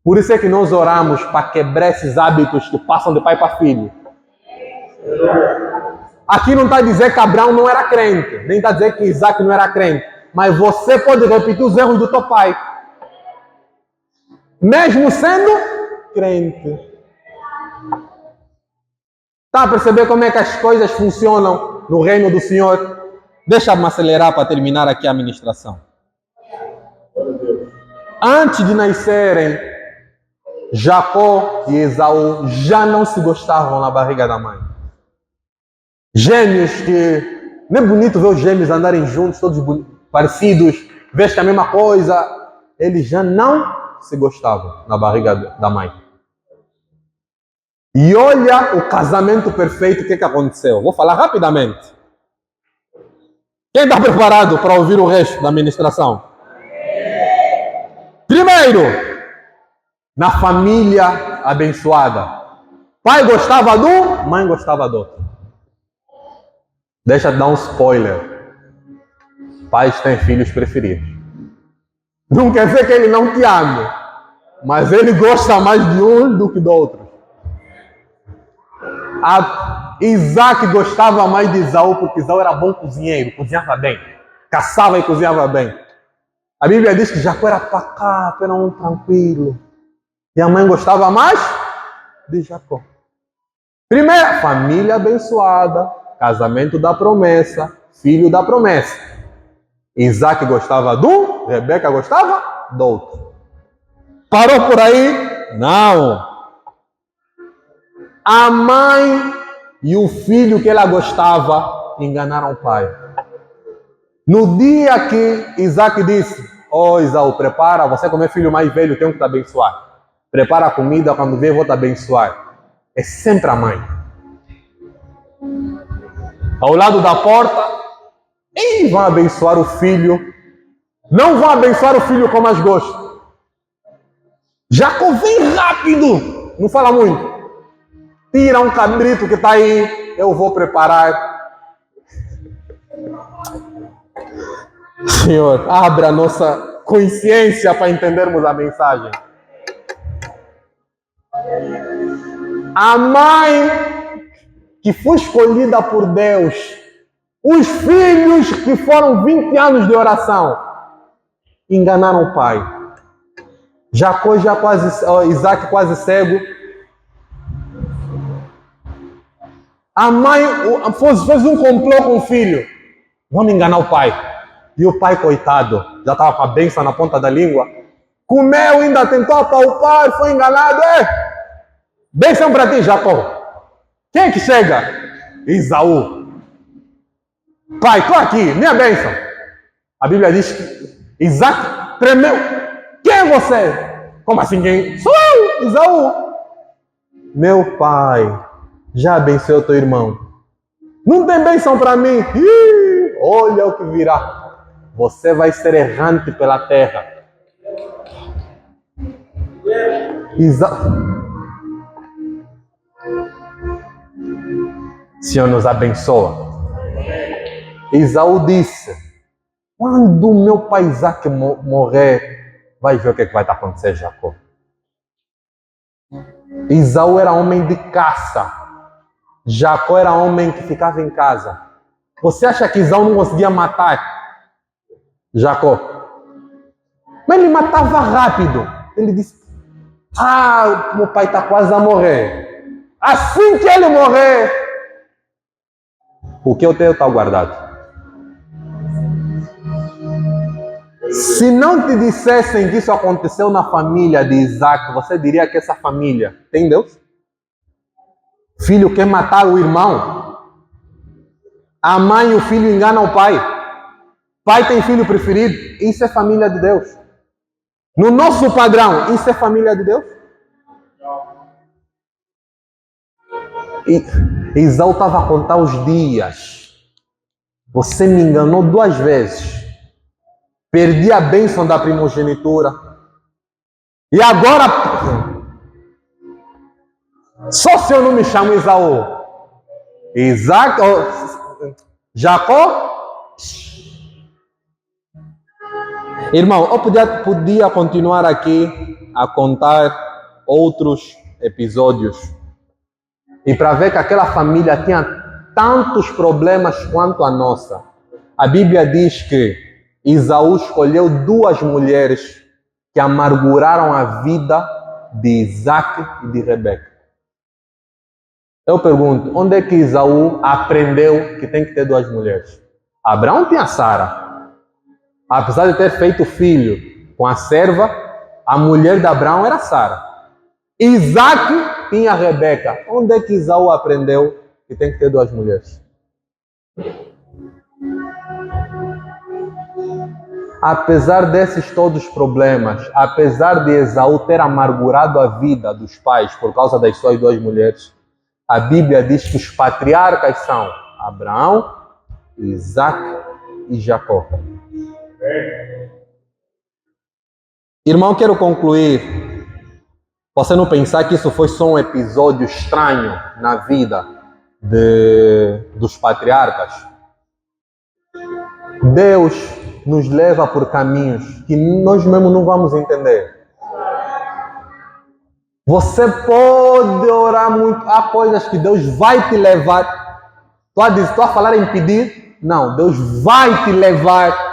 Por isso é que nós oramos para quebrar esses hábitos que passam de pai para filho. Aqui não está a dizer que Abraão não era crente, nem está a dizer que Isaac não era crente, mas você pode repetir os erros do teu pai, mesmo sendo crente. Está a perceber como é que as coisas funcionam no reino do Senhor? Deixa-me acelerar para terminar aqui a ministração. Antes de nascerem, Jacó e Esaú já não se gostavam na barriga da mãe. Gêmeos que... Não é bonito ver os gêmeos andarem juntos, todos parecidos, vestem a mesma coisa. Eles já não se gostavam na barriga da mãe. E olha o casamento perfeito, o que aconteceu. Vou falar rapidamente. Quem está preparado para ouvir o resto da ministração? Primeiro, na família abençoada. Pai gostava do, mãe gostava do outro. Deixa eu dar um spoiler. Pais têm filhos preferidos. Não quer dizer que ele não te ame, mas ele gosta mais de um do que do outro. Isaac gostava mais de Esaú porque Esaú era bom cozinheiro, cozinhava bem, caçava e cozinhava bem. A Bíblia diz que Jacó era pacato, era um tranquilo. E a mãe gostava mais de Jacó. Primeiro, família abençoada, casamento da promessa, filho da promessa. Isaac gostava de um, Rebeca gostava do outro. Parou por aí? Não. A mãe e o filho que ela gostava enganaram o pai. No dia que Isaac disse, Esaú, prepara, você como é filho mais velho, tenho que te abençoar. Prepara a comida, quando vier vou te abençoar. É sempre a mãe. Ao lado da porta, eles vão abençoar o filho. Não vão abençoar o filho com mais gosto. Jacó vem rápido, não fala muito. Tira um cabrito que está aí, eu vou preparar. Senhor, abra a nossa consciência para entendermos a mensagem. A mãe que foi escolhida por Deus, os filhos que foram 20 anos de oração, enganaram o pai. Jacó já quase, Isaac quase cego. A mãe fez um complô com o filho. Vamos enganar o pai. E o pai, coitado, já estava com a bênção na ponta da língua. Comeu, ainda tentou apalpar, foi enganado. Bênção para ti, Jacó. Quem é que chega? Esaú. Pai, estou aqui, minha bênção. A Bíblia diz que Isaac tremeu. Quem é você? Como assim quem? Sou eu, Esaú. Meu pai, já abençoou teu irmão. Não tem bênção para mim. olha o que virá. Você vai ser errante pela terra. Senhor nos abençoa. Esaú disse: quando o meu pai Isaac morrer, vai ver o que vai acontecer, Jacó. Esaú era homem de caça. Jacó era homem que ficava em casa. Você acha que Esaú não conseguia matar Jacó? Mas ele matava rápido. Ele disse: meu pai está quase a morrer. Assim que ele morrer, o que eu tenho está guardado. Se não te dissessem que isso aconteceu na família de Isaac, você diria que essa família tem Deus? Filho quer matar o irmão. A mãe e o filho enganam o pai. Pai tem filho preferido. Isso é família de Deus. No nosso padrão, isso é família de Deus? E Esaú estava a contar os dias. Você me enganou 2 vezes. Perdi a bênção da primogenitura. E agora, só se eu não me chamo Esaú. Jacó? Irmão, eu podia continuar aqui a contar outros episódios. E para ver que aquela família tinha tantos problemas quanto a nossa. A Bíblia diz que Esaú escolheu 2 mulheres que amarguraram a vida de Isaac e de Rebeca. Eu pergunto, onde é que Esaú aprendeu que tem que ter 2 mulheres? Abraão tinha Sara. Apesar de ter feito filho com a serva, a mulher de Abraão era Sara. Isaac tinha Rebeca. Onde é que Esaú aprendeu que tem que ter 2 mulheres? Apesar desses todos os problemas, apesar de Esaú ter amargurado a vida dos pais por causa das suas 2 mulheres, a Bíblia diz que os patriarcas são Abraão, Isaac e Jacó. Irmão, quero concluir. Você não pensar que isso foi só um episódio estranho na vida dos patriarcas? Deus nos leva por caminhos que nós mesmos não vamos entender. Você pode orar muito. Há coisas que Deus vai te levar. Estou a falar em pedir? Não, Deus vai te levar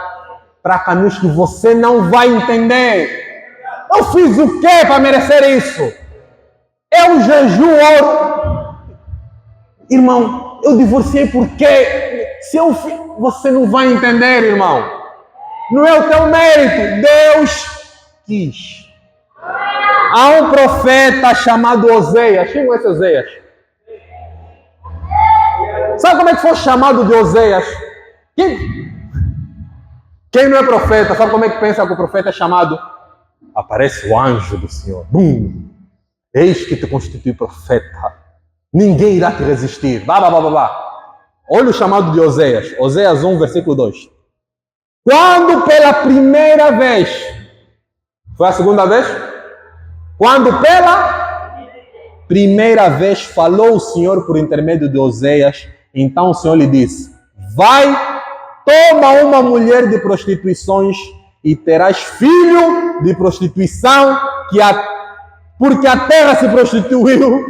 para caminhos que você não vai entender. Eu fiz o quê para merecer isso? Eu jejuo, oro. Irmão, eu divorciei por quê? Você não vai entender, irmão. Não é o teu mérito. Deus quis. Há um profeta chamado Oseias. Quem conhece Oseias? Sabe como é que foi chamado de Oseias? Quem não é profeta, sabe como é que pensa que o profeta é chamado? Aparece o anjo do Senhor. Bum! Eis que te constitui profeta. Ninguém irá te resistir. Olha o chamado de Oseias. Oseias 1, versículo 2. Quando pela primeira vez, foi a segunda vez? Quando pela primeira vez falou o Senhor por intermédio de Oseias, então o Senhor lhe disse: vai, toma uma mulher de prostituições e terás filho de prostituição, porque a terra se prostituiu,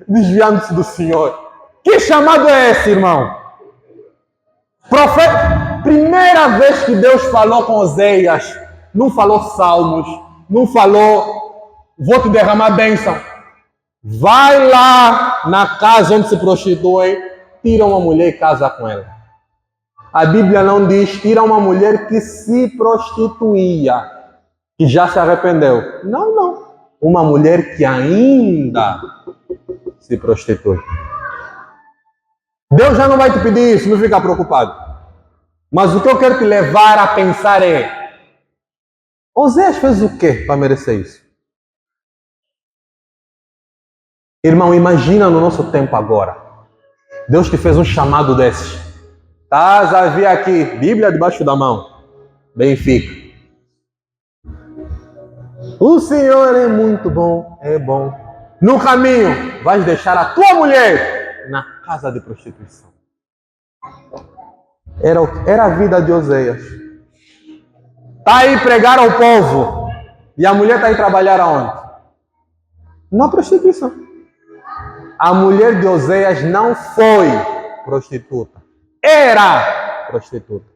desviando-se do Senhor. Que chamado é esse, irmão? Primeira vez que Deus falou com Oseias, não falou salmos, não falou, vou te derramar bênção. Vai lá na casa onde se prostituem, tira uma mulher e casa com ela. A Bíblia não diz, tira uma mulher que se prostituía, que já se arrependeu. Não. Uma mulher que ainda se prostitui. Deus já não vai te pedir isso, não fica preocupado. Mas o que eu quero te levar a pensar é: Oseias fez o quê para merecer isso? Irmão, imagina no nosso tempo agora. Deus te fez um chamado desses. Estás a ver aqui, Bíblia debaixo da mão. Benfica. O Senhor é muito bom, é bom. No caminho, vais deixar a tua mulher na casa de prostituição. Era a vida de Oséias. Está aí pregar ao povo. E a mulher está aí trabalhar aonde? Na prostituição. A mulher de Oséias não foi prostituta. Era prostituta.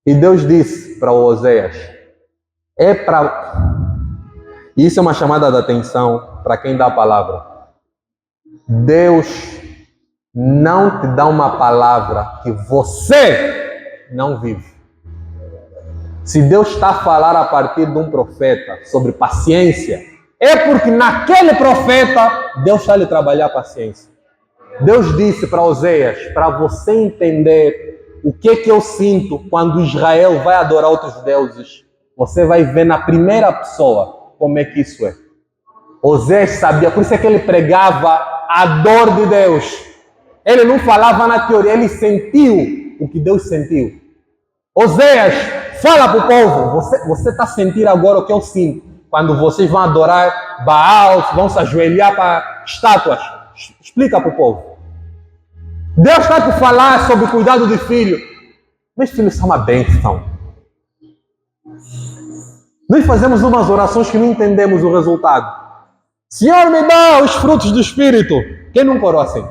E Deus disse para Oséias, isso é uma chamada de atenção para quem dá a palavra. Deus não te dá uma palavra que você não vive. Se Deus está a falar a partir de um profeta sobre paciência, é porque naquele profeta Deus está a lhe trabalhar a paciência. Deus disse para Oséias, para você entender o que eu sinto quando Israel vai adorar outros deuses, você vai ver na primeira pessoa como é que isso é. Oséias sabia, por isso é que ele pregava a dor de Deus. Ele não falava na teoria, ele sentiu o que Deus sentiu. Oséias, fala para o povo, você está sentindo agora o que eu sinto. Quando vocês vão adorar Baal, vão se ajoelhar para estátuas. Explica para o povo. Deus está a falar sobre cuidado de filho. Meus filhos são uma bênção. Nós fazemos umas orações que não entendemos o resultado. Senhor, me dá os frutos do Espírito. Quem não orou assim?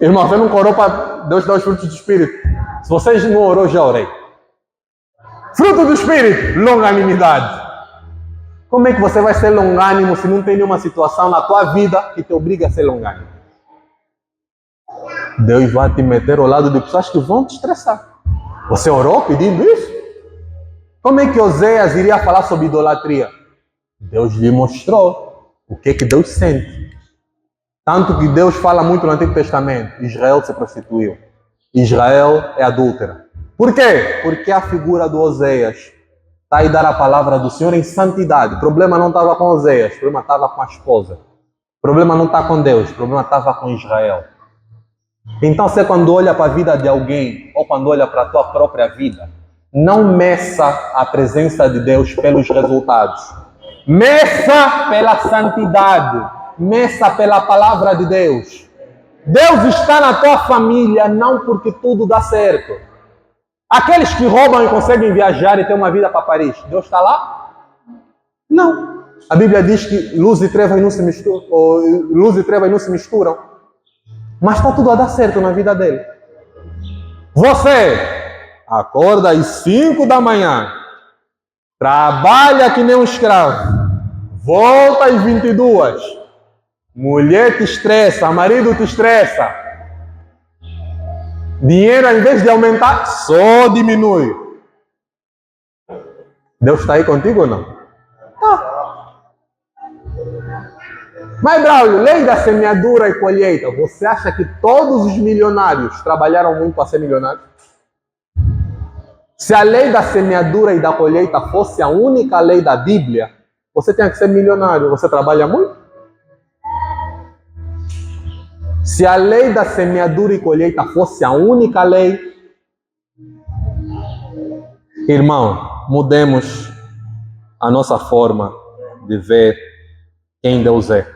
Irmão, você não orou para Deus dar os frutos do Espírito? Se vocês não orou, já orei. Fruto do Espírito, longanimidade. Como é que você vai ser longânimo se não tem nenhuma situação na tua vida que te obriga a ser longânimo? Deus vai te meter ao lado de pessoas que vão te estressar. Você orou pedindo isso? Como é que Oséias iria falar sobre idolatria? Deus lhe mostrou o que Deus sente. Tanto que Deus fala muito no Antigo Testamento. Israel se prostituiu. Israel é adúltera. Por quê? Porque a figura do Oséias está aí dar a palavra do Senhor em santidade. O problema não estava com Oséias, o problema estava com a esposa. O problema não está com Deus, o problema estava com Israel. Então você quando olha para a vida de alguém, ou quando olha para a tua própria vida, não meça a presença de Deus pelos resultados. Meça pela santidade. Meça pela palavra de Deus. Deus está na tua família não porque tudo dá certo. Aqueles que roubam e conseguem viajar e ter uma vida para Paris, Deus está lá? Não. A Bíblia diz que luz e trevas não se misturam, ou luz e trevas não se misturam. Mas está tudo a dar certo na vida dele. Você acorda às 5 da manhã, trabalha que nem um escravo, volta às 22, mulher te estressa, marido te estressa, dinheiro ao invés de aumentar, só diminui. Deus está aí contigo ou não? Tá. Mas Braulio, lei da semeadura e colheita, você acha que todos os milionários trabalharam muito para ser milionários? Se a lei da semeadura e da colheita fosse a única lei da Bíblia, você tinha que ser milionário. Você trabalha muito? Se a lei da semeadura e colheita fosse a única lei, irmão, mudemos a nossa forma de ver quem Deus é.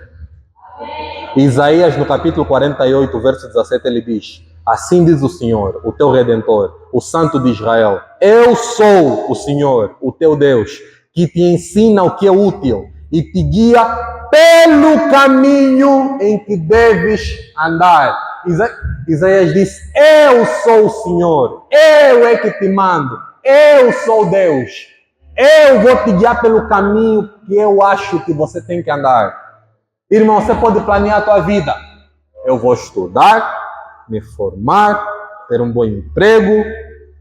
Isaías, no capítulo 48, verso 17, ele diz: assim diz o Senhor, o teu Redentor, o Santo de Israel: eu sou o Senhor, o teu Deus, que te ensina o que é útil e te guia pelo caminho em que deves andar. Isaías diz: eu sou o Senhor, eu é que te mando, eu sou Deus, eu vou te guiar pelo caminho que eu acho que você tem que andar. Irmão, você pode planear a tua vida. Eu vou estudar, me formar, ter um bom emprego,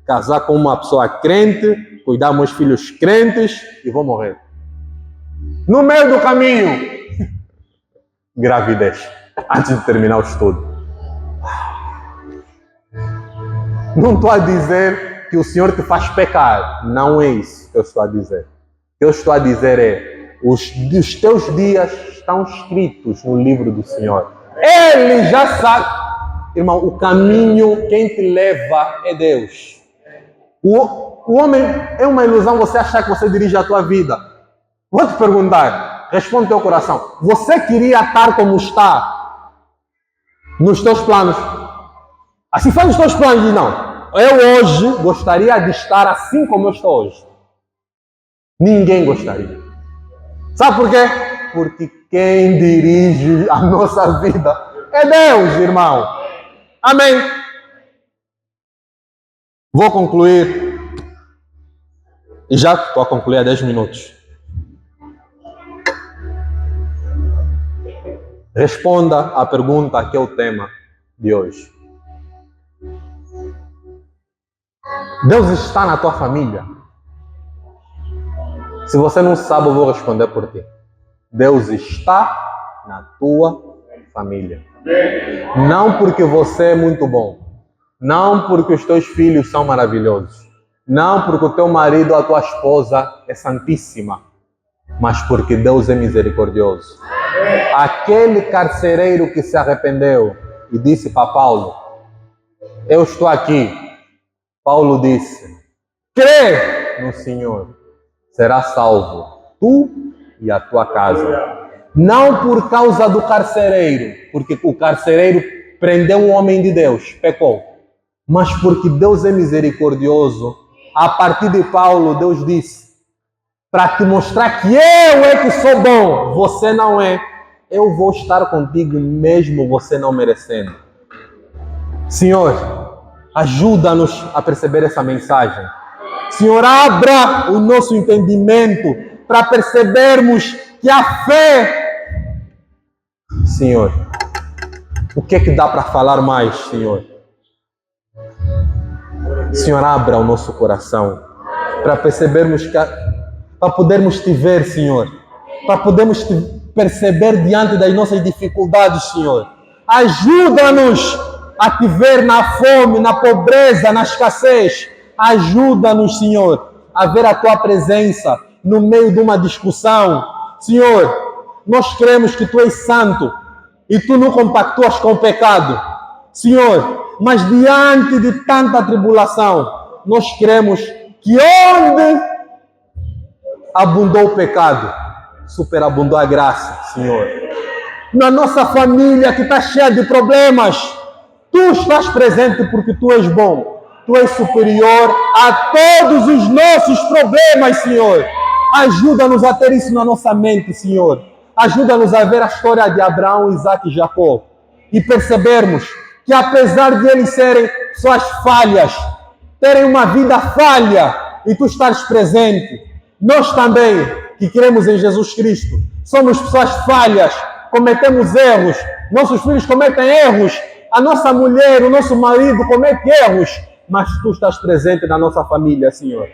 casar com uma pessoa crente, cuidar dos meus filhos crentes e vou morrer. No meio do caminho, gravidez, antes de terminar o estudo. Não estou a dizer que o Senhor te faz pecar. Não é isso que eu estou a dizer. O que eu estou a dizer é: os teus dias estão escritos no livro do Senhor. Ele já sabe. irmão, o caminho, quem te leva é Deus. O homem é uma ilusão você achar que você dirige a tua vida. Vou te perguntar, responde o teu coração. Você queria estar como está nos teus planos? Assim faz os teus planos, diz não. Eu hoje gostaria de estar assim como eu estou hoje. Ninguém gostaria. Sabe por quê? Porque quem dirige a nossa vida é Deus, irmão. Amém. Vou concluir. E já estou a concluir há 10 minutos. Responda a pergunta que é o tema de hoje. Deus está na tua família? Se você não sabe, eu vou responder por ti. Deus está na tua família. Não porque você é muito bom. Não porque os teus filhos são maravilhosos. Não porque o teu marido ou a tua esposa é santíssima. Mas porque Deus é misericordioso. Aquele carcereiro que se arrependeu e disse para Paulo: eu estou aqui. Paulo disse: crê no Senhor, será salvo, tu e a tua casa. Não por causa do carcereiro, porque o carcereiro prendeu um homem de Deus, pecou. Mas porque Deus é misericordioso, a partir de Paulo, Deus disse: para te mostrar que eu é que sou bom, você não é, eu vou estar contigo mesmo você não merecendo. Senhor, ajuda-nos a perceber essa mensagem. Senhor, abra o nosso entendimento para percebermos que a fé... Senhor, o que é que dá para falar mais, Senhor? Senhor, abra o nosso coração para percebermos que... para podermos te ver, Senhor. Para podermos te perceber diante das nossas dificuldades, Senhor. Ajuda-nos a te ver na fome, na pobreza, na escassez. Ajuda-nos, Senhor, a ver a tua presença no meio de uma discussão. Senhor, nós cremos que tu és santo e tu não compactuas com o pecado. Senhor, mas diante de tanta tribulação, nós cremos que onde abundou o pecado, superabundou a graça, Senhor. Na nossa família que está cheia de problemas, tu estás presente porque tu és bom. Tu és superior a todos os nossos problemas, Senhor. Ajuda-nos a ter isso na nossa mente, Senhor. Ajuda-nos a ver a história de Abraão, Isaac e Jacó e percebermos que apesar de eles serem pessoas falhas, terem uma vida falha e tu estás presente, nós também, que cremos em Jesus Cristo, somos pessoas falhas, cometemos erros, nossos filhos cometem erros, a nossa mulher, o nosso marido comete erros, mas tu estás presente na nossa família, Senhor.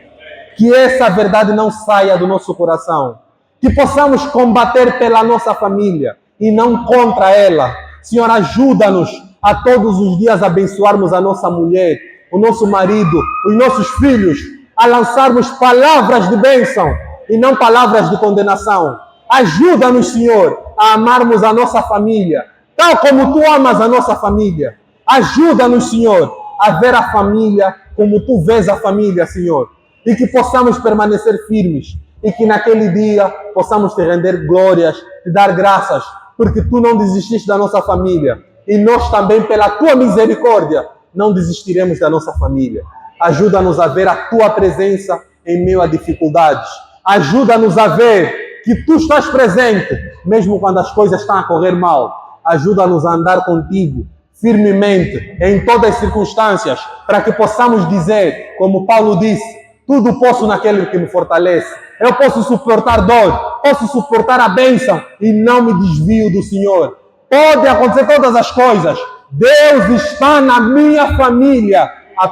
Que essa verdade não saia do nosso coração, que possamos combater pela nossa família e não contra ela. Senhor, ajuda-nos a todos os dias abençoarmos a nossa mulher, o nosso marido, os nossos filhos, a lançarmos palavras de bênção e não palavras de condenação. Ajuda-nos, Senhor, a amarmos a nossa família, tal como tu amas a nossa família. Ajuda-nos, Senhor, a ver a família como tu vês a família, Senhor. E que possamos permanecer firmes. E que naquele dia possamos te render glórias, te dar graças, porque tu não desististe da nossa família. E nós também, pela tua misericórdia, não desistiremos da nossa família. Ajuda-nos a ver a tua presença em meio a dificuldades. Ajuda-nos a ver que tu estás presente, mesmo quando as coisas estão a correr mal. Ajuda-nos a andar contigo firmemente em todas as circunstâncias, para que possamos dizer, como Paulo disse: tudo posso naquele que me fortalece. Eu posso suportar dor, posso suportar a bênção e não me desvio do Senhor. Pode acontecer todas as coisas. Deus está na minha família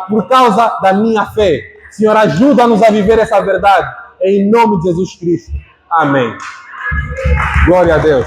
por causa da minha fé. Senhor, ajuda-nos a viver essa verdade. Em nome de Jesus Cristo. Amém. Glória a Deus.